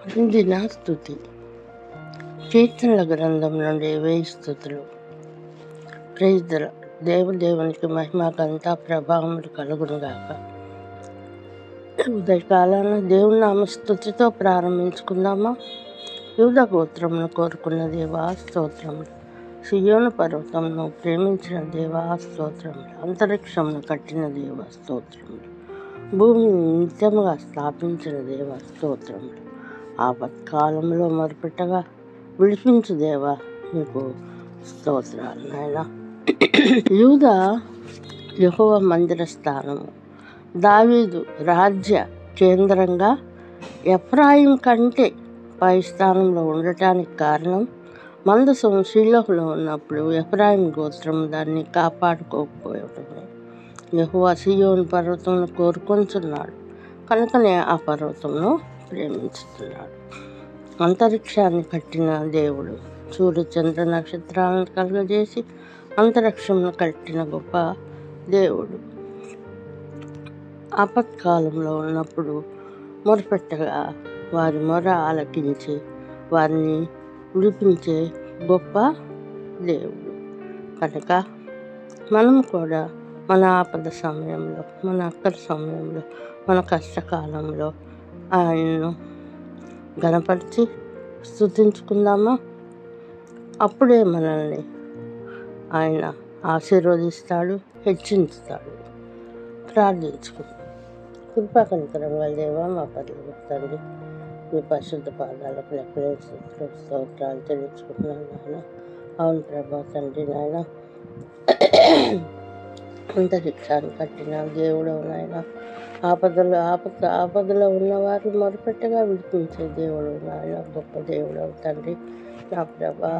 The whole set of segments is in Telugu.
అనుదిన స్తుతి. కీర్తనల గ్రంథం నుండి 1000 స్తుతులు. Praise the Lord. దేవునికి మహిమ ఘనత ప్రభావములు కలుగునుగాక. ఉదయకాలాన దేవుని నామ స్తుతితో ప్రారంభించుకుందామా. యూదా గోత్రమును కోరుకున్న దేవా స్తోత్రములు. సియోను పర్వతమును ప్రేమించిన దేవా స్తోత్రములు. అంతరిక్షమును కట్టిన దేవా స్తోత్రములు. భూమిని నిత్యముగా స్థాపించిన దేవా స్తోత్రములు. ఆపత్కాలంలో మొరపెట్టగా విడిపించు దేవా నీకు స్తోత్రాలు నాయనా. యూదా యెహోవా మందిర స్థానము, దావీదు రాజ్య కేంద్రంగా ఎఫ్రాయిం కంటే పై స్థానంలో ఉండటానికి కారణం, మందసం షీలోహులో ఉన్నప్పుడు ఎఫ్రాయిం గోత్రం దాన్ని కాపాడుకోకపోవటమే. యెహోవా సియోను పర్వతమును కోరుకొంచున్నాడు కనుకనే ఆ పర్వతమును ప్రేమించుతున్నాడు. అంతరిక్షాన్ని కట్టిన దేవుడు, సూర్య చంద్ర నక్షత్రాలను కలుగజేసి అంతరిక్షమును కట్టిన గొప్ప దేవుడు. ఆపత్కాలంలో ఉన్నప్పుడు మొరపెట్టగా వారి మొర ఆలకించి వారిని విడిపించే గొప్ప దేవుడు. కనుక మనం కూడా మన ఆపద సమయంలో, మన అక్కర సమయంలో, మన కష్టకాలంలో ఆయనను గణపరిచి స్తుతించుకుందామా. అప్పుడే మనల్ని ఆయన ఆశీర్వదిస్తాడు, హెచ్చించుతాడు. ప్రార్థించుకుందాం. కృపా కనికరం గల దేవా, మా పరలోక తండ్రి, మీ పరిశుద్ధ పాదాలకు లెక్కలేని స్తోత్రాలు చెల్లించుకుంటున్నాను నాయన. అవును ప్రభా తండ్రి నాయన, అంతరిక్షాన్ని కట్టిన దేవుడు నాయన. ఆపదలో ఉన్నవారు మొరపెట్టగా విడిపించే దేవుడు నాయన, గొప్ప దేవుడు తండ్రి. నా ప్రభా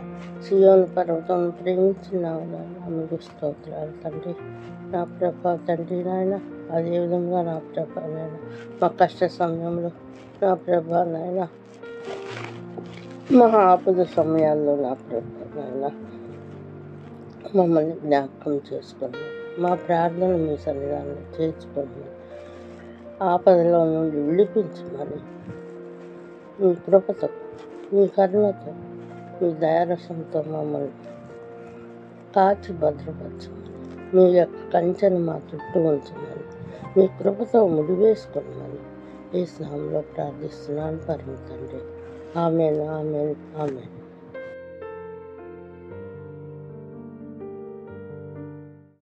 సియోను పర్వతం ప్రేమించినావు నాయన, మీకు స్తోత్రాలు తండ్రి. నా ప్రభా తండ్రి నాయన, అదేవిధంగా నా ప్రభా నాయన మా కష్ట సమయంలో, నా ప్రభా నాయన మా ఆపద సమయాల్లో, నా ప్రభా నాయన మమ్మల్ని జ్ఞాపకం చేసుకొని మా ప్రార్థన మీ సన్నిధానంలో చేర్చుకొని ఆపదలో నుండి విడిపించమని మీ కృపతో, మీ కరుణతో, మీ దయారసంతో మమ్మల్ని కాచి భద్రపరచమని, మీ యొక్క కంచెను మా చుట్టూ ఉంచమని, మీ కృపతో ముడివేసుకోమని ఈ స్నామంలో ప్రార్థిస్తున్నాను పరమ తండ్రి. ఆమేన్, ఆమేన్, ఆమేన్.